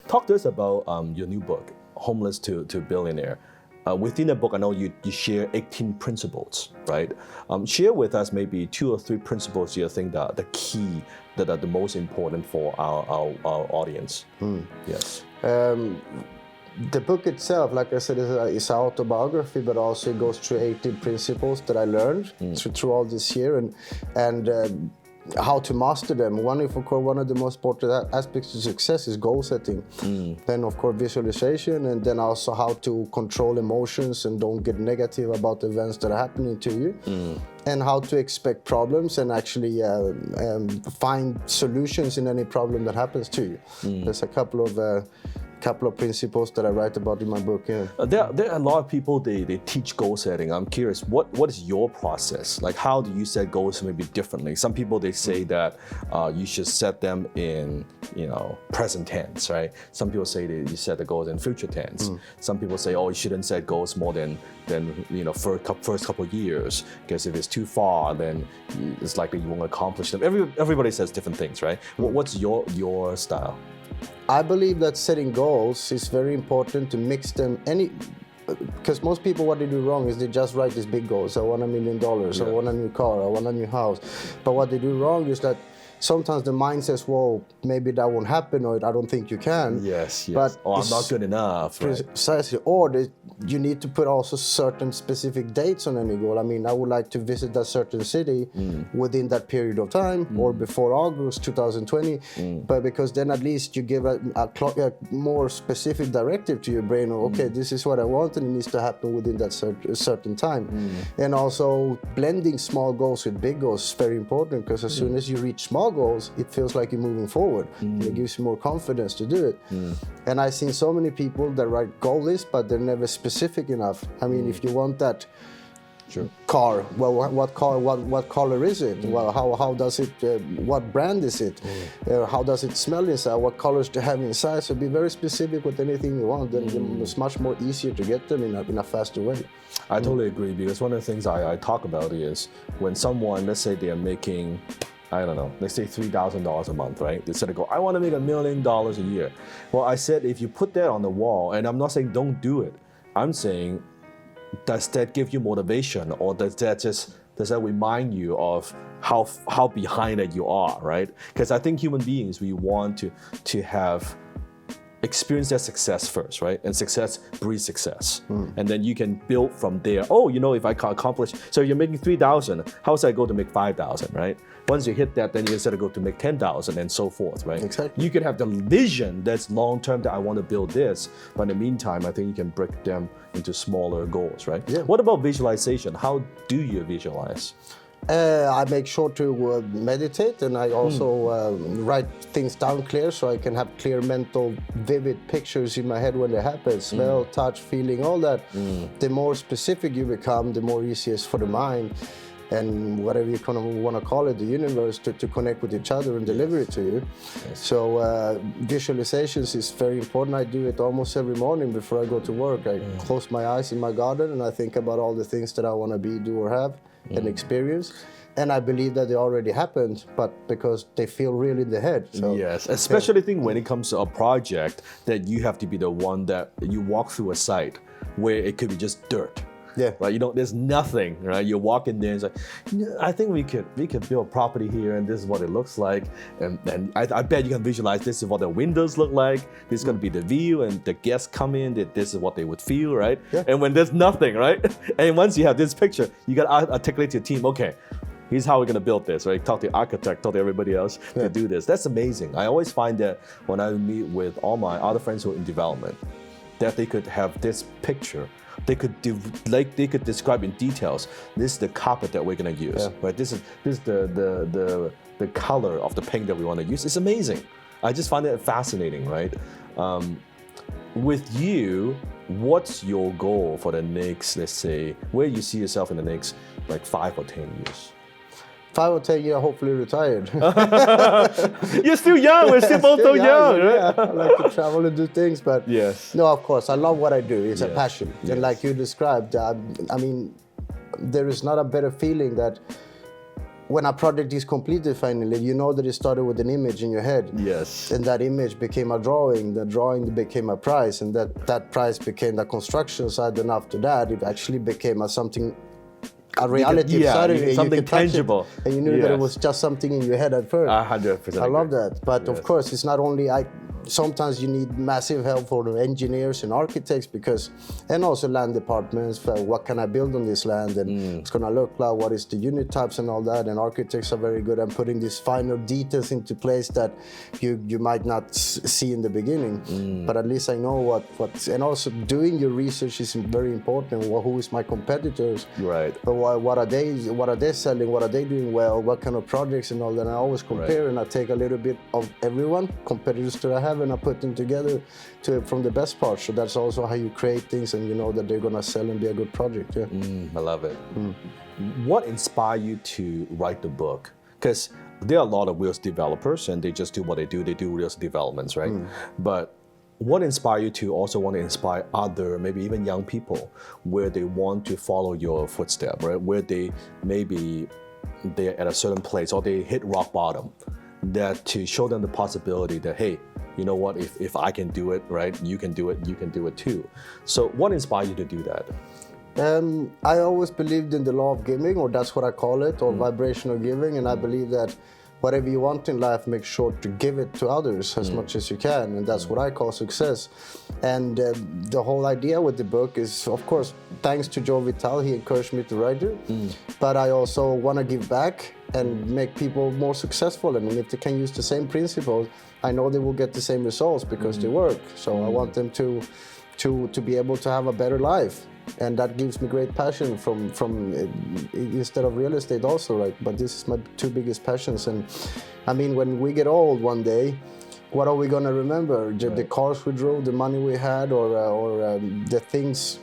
Talk to us about your new book, Homeless to Billionaire. Within the book, I know you share 18 principles, right? Share with us maybe 2 or 3 principles you think that the key, that are the most important for our audience. Yes. The book itself, like I said, is an autobiography, but also it goes through 18 principles that I learned through all this year and how to master them. One of the most important aspects of success is goal setting. Then, of course, visualization, and then also how to control emotions and don't get negative about events that are happening to you. And how to expect problems and actually find solutions in any problem that happens to you. There's a couple of principles that I write about in my book. Yeah. There are a lot of people, they teach goal setting. I'm curious, what is your process? Like, how do you set goals maybe differently? Some people, they say that you should set them in, present tense, right? Some people say that you set the goals in future tense. Some people say, you shouldn't set goals more than first couple of years, because if it's too far, then it's likely you won't accomplish them. Everybody says different things, right? What's your style? I believe that setting goals is very important to mix them because most people, what they do wrong is they just write these big goals. I want $1 million, I want a new car, I want a new house. But what they do wrong is that sometimes the mind says, well, maybe that won't happen, or I don't think you can. Yes. But I'm not good enough. Right? Precisely. Or you need to put also certain specific dates on any goal. I mean, I would like to visit that certain city within that period of time, or before August 2020. But because then at least you give a more specific directive to your brain. Okay, this is what I want, and it needs to happen within that certain time. And also blending small goals with big goals is very important, because as soon as you reach small goals, it feels like you're moving forward. And it gives you more confidence to do it. And I've seen so many people that write goal lists, but they're never specific enough. I mean, if you want that car, well, what color is it? Well, how does it? What brand is it? How does it smell inside? What colors do you have inside? So be very specific with anything you want. Then it's much more easier to get them in a faster way. I totally agree, because one of the things I talk about is when someone, let's say they are making, I don't know, let's say $3,000 a month, right? They said, I want to make $1 million a year. Well, I said, if you put that on the wall, and I'm not saying don't do it, I'm saying, does that give you motivation, or does that remind you of how behind it you are, right? Because I think human beings, we want to have experience that success first, right? And success breeds success. And then you can build from there. If I can accomplish, so you're making 3,000, how should I go to make 5,000, right? Once you hit that, then you instead of go to make 10,000 and so forth, right? Exactly. You can have the vision that's long-term, that I want to build this, but in the meantime, I think you can break them into smaller goals, right? Yeah. What about visualization? How do you visualize? I make sure to meditate, and I also write things down clear, so I can have clear mental, vivid pictures in my head when they happen. Smell, touch, feeling, all that. The more specific you become, the more easier it is for the mind, and whatever you kind of want to call it, the universe, to connect with each other and deliver it to you. So visualizations is very important. I do it almost every morning before I go to work. I close my eyes in my garden, and I think about all the things that I want to be, do, or have and experience. And I believe that they already happened, but because they feel real in the head. So, yes, especially think when it comes to a project that you have to be the one that you walk through a site where it could be just dirt. Yeah. Right. There's nothing. Right. You walk in there and it's like, I think we could build property here, and this is what it looks like. And I bet you can visualize this is what the windows look like. This is going to be the view, and the guests come in. That this is what they would feel, right? Yeah. And when there's nothing, right? And once you have this picture, you got to articulate to your team. Okay, here's how we're going to build this, right? Talk to the architect, talk to everybody else to do this. That's amazing. I always find that when I meet with all my other friends who are in development, that they could have this picture. They could describe in details. This is the carpet that we're gonna use, right? This is the color of the paint that we want to use. It's amazing. I just find it fascinating, right? With you, what's your goal for the next, let's say, where you see yourself in the next 5 or 10 years? 5 or 10 years, hopefully retired. You're still young. We're still both so young, right? Yeah, I like to travel and do things, but yes. No, of course, I love what I do. It's a passion, and like you described, I mean, there is not a better feeling that when a project is completed finally, you know that it started with an image in your head. Yes. And that image became a drawing, the drawing became a price, and that price became the construction side, and after that, it actually became a reality side of it. Something tangible. And you knew that it was just something in your head at first. 100%. I love that. But of course, it's not only sometimes you need massive help for the engineers and architects and also land departments for what can I build on this land and it's gonna look like, what is the unit types and all that, and architects are very good at putting these final details into place that you might not see in the beginning, but at least I know what and also doing your research is very important. Who is my competitors, right? But what are they selling, what are they doing well, what kind of projects and all that. And I always compare, and I take a little bit of everyone, competitors that I have, and I put them together from the best part. So that's also how you create things, and you know that they're gonna sell and be a good project. Yeah. I love it. What inspired you to write the book? Because there are a lot of wheels developers, and they just do what they do. They do wheels developments, right? But what inspired you to also want to inspire other, maybe even young people, where they want to follow your footsteps, right? Where they're at a certain place or they hit rock bottom, that to show them the possibility that, hey, you know what, if I can do it, right, you can do it too. So what inspired you to do that? I always believed in the law of giving, or that's what I call it, or vibrational giving, and I believe that whatever you want in life, make sure to give it to others as much as you can, and that's what I call success. And the whole idea with the book is, of course, thanks to Joe Vitale, he encouraged me to write it, but I also want to give back and make people more successful. And if they can use the same principles, I know they will get the same results because they work. So I want them to be able to have a better life. And that gives me great passion from instead of real estate also, right? But this is my two biggest passions. And I mean, when we get old one day, what are we gonna remember? The cars we drove, the money we had, or the things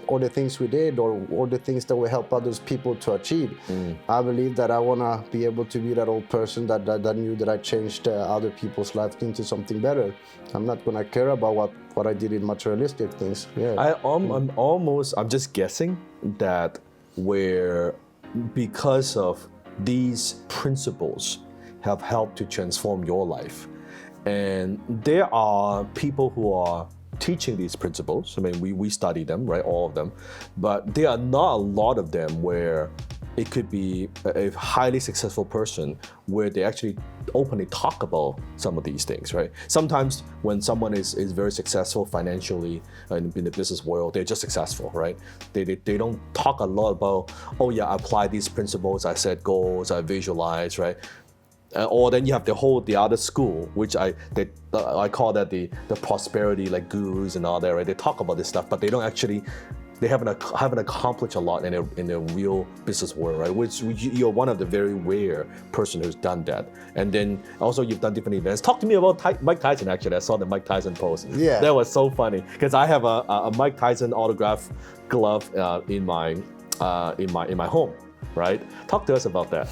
we did, or the things that we help others people to achieve. I believe that I wanna be able to be that old person that knew that I changed other people's lives into something better. I'm not gonna care about what I did in materialistic things. Yeah. I'm just guessing that because of these principles have helped to transform your life. And there are people who are teaching these principles. I mean, we study them, right, all of them, but there are not a lot of them where it could be a highly successful person where they actually openly talk about some of these things, right? Sometimes when someone is very successful financially in the business world, they're just successful, right? They don't talk a lot about, oh yeah, I apply these principles, I set goals, I visualize, right? Or then you have the other school, which I call that the prosperity like gurus and all that, right? They talk about this stuff, but they haven't accomplished a lot in the real business world, right? Which you're one of the very rare person who's done that. And then also you've done different events. Talk to me about Mike Tyson. Actually, I saw the Mike Tyson post. Yeah, that was so funny because I have a Mike Tyson autograph glove in my home, right? Talk to us about that.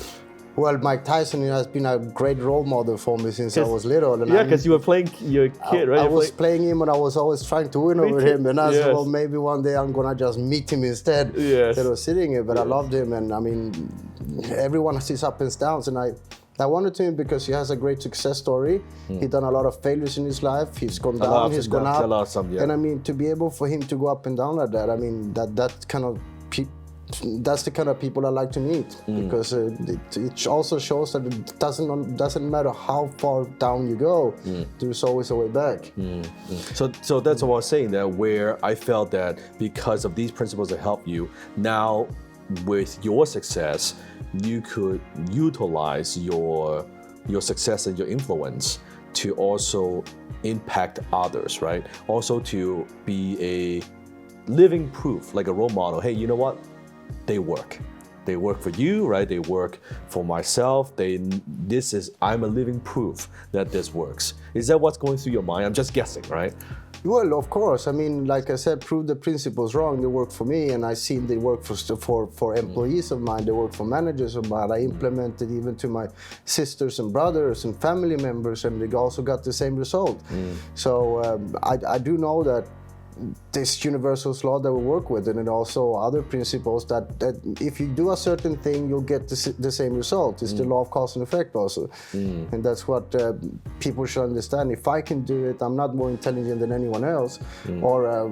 Well, Mike Tyson has been a great role model for me since I was little. And because you were playing your kid, right? I was playing him, and I was always trying to win over him. And I said, well, maybe one day I'm gonna just meet him instead of sitting here. But I loved him, and I mean, everyone has his ups and downs, and I wanted to him because he has a great success story. He's done a lot of failures in his life. He's gone down, he's gone up. And I mean, to be able for him to go up and down like that, I mean, that's the kind of people I like to meet, because it also shows that it doesn't matter how far down you go, there's always a way back. So that's what I was saying, that where I felt that because of these principles that help you, now with your success, you could utilize your success and your influence to also impact others, right? Also to be a living proof, like a role model. Hey, you know what? They work. They work for you, right? They work for myself. I'm a living proof that this works. Is that what's going through your mind? I'm just guessing, right? Well, of course. I mean, like I said, prove the principles wrong. They work for me, and I seen they work for employees of mine. They work for managers of mine. I implemented even to my sisters and brothers and family members, and they also got the same result. So I do know that this universal law that we work with, and then also other principles that if you do a certain thing, you'll get the same result. It's the law of cause and effect also. And that's what people should understand. If I can do it, I'm not more intelligent than anyone else, or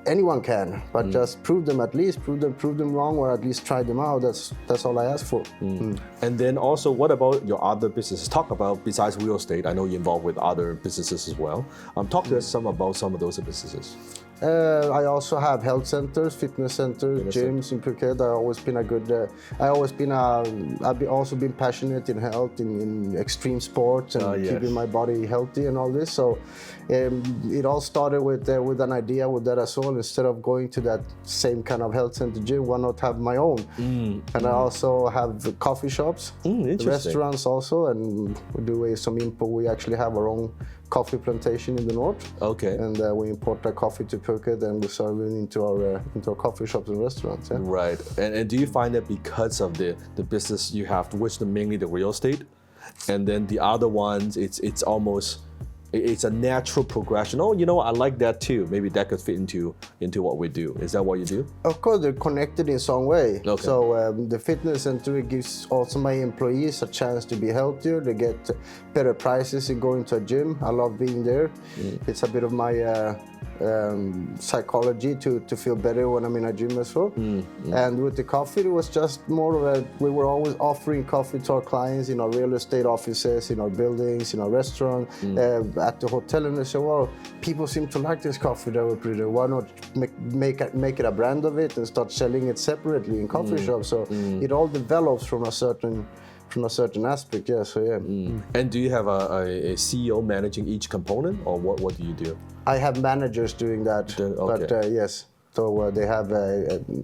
anyone can, but just prove them wrong, or at least try them out. That's all I ask for. And then also, what about your other businesses? Talk about, besides real estate, I know you're involved with other businesses as well. Talk to us about some of those businesses. I also have health centers, fitness centers, gyms in Phuket. I've also been passionate in health, in extreme sports, and keeping my body healthy and all this. So it all started with an idea with that as well. Instead of going to that same kind of health center gym, why not have my own? And I also have coffee shops, restaurants also, and we do some import. We actually have our own coffee plantation in the north. Okay. And we import our coffee to Phuket, and we serve it into our coffee shops and restaurants. Yeah. Right. And do you find that because of the business you have, which mainly the real estate, and then the other ones, it's almost, it's a natural progression. Oh, I like that too. Maybe that could fit into what we do. Is that what you do? Of course, they're connected in some way. Okay. So the fitness center gives also my employees a chance to be healthier. They get better prices in going to a gym. I love being there. It's a bit of my psychology to feel better when I'm in a gym as well. And with the coffee, it was just more of we were always offering coffee to our clients in our real estate offices, in our buildings, in our restaurant, at the hotel, and they said, well, people seem to like this coffee that we're producing. Why not make it a brand of it and start selling it separately in coffee shops? So it all develops from a certain aspect, yeah. So yeah. And do you have a CEO managing each component, or what do you do? I have managers doing that, okay. But yes. So they have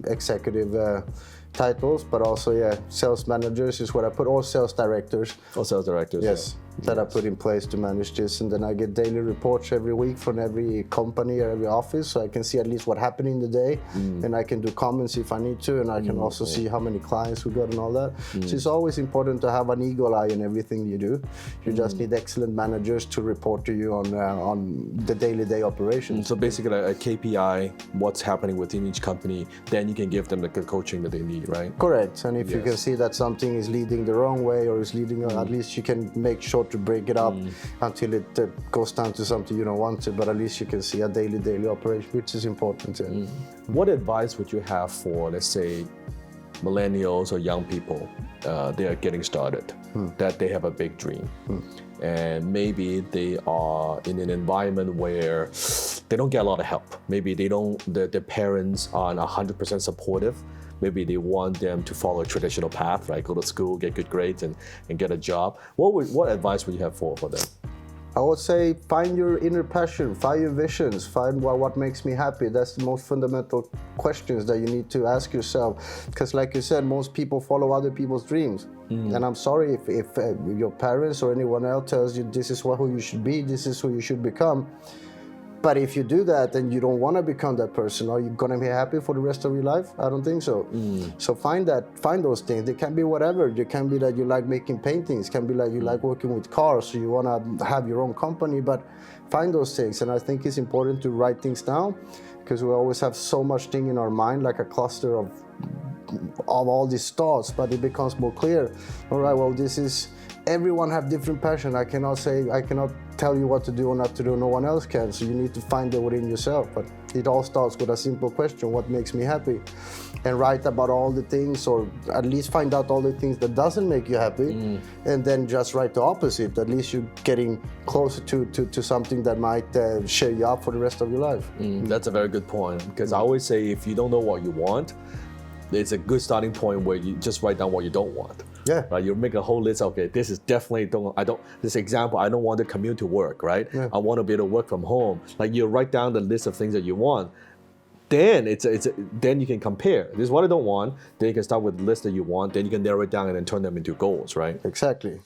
executive titles, but also sales managers is what I put, or sales directors. Or sales directors. Yes. That I put in place to manage this, and then I get daily reports every week from every company or every office, so I can see at least what happened in the day, and I can do comments if I need to, and I can also see how many clients we got and all that. So it's always important to have an eagle eye in everything you do. You just need excellent managers to report to you on the day operations. So basically a KPI, what's happening within each company, then you can give them the coaching that they need, right? Correct. And if you can see that something is leading the wrong way, or is leading, at least you can make sure to break it up until it goes down to something you don't want to, but at least you can see a daily operation, which is important. What advice would you have for, let's say, millennials or young people, they are getting started, that they have a big dream, and maybe they are in an environment where they don't get a lot of help. Maybe their parents aren't 100% supportive. Maybe they want them to follow a traditional path, right? Go to school, get good grades, and get a job. What advice would you have for them? I would say find your inner passion, find your visions, find what makes me happy. That's the most fundamental questions that you need to ask yourself. Because like you said, most people follow other people's dreams. And I'm sorry if your parents or anyone else tells you this is who you should be, this is who you should become. But if you do that and you don't want to become that person, are you gonna be happy for the rest of your life? I don't think so. So find those things. They can be whatever. It can be that you like making paintings. It can be like you like working with cars, so you want to have your own company. But find those things. And I think it's important to write things down, because we always have so much thing in our mind, like a cluster of all these thoughts. But it becomes more clear. All right, well, everyone have different passion. I cannot tell you what to do or not to do. No one else can. So you need to find it within yourself. But it all starts with a simple question: what makes me happy? And write about all the things, or at least find out all the things that doesn't make you happy, and then just write the opposite. At least you're getting closer to something that might cheer you up for the rest of your life. That's a very good point, because I always say if you don't know what you want, it's a good starting point where you just write down what you don't want. Yeah. Right. You make a whole list. Okay, this is definitely this example, I don't want to commute to work, right? Yeah. I want to be able to work from home. Like, you write down the list of things that you want. Then then you can compare. This is what I don't want. Then you can start with the list that you want. Then you can narrow it down and then turn them into goals, right? Exactly.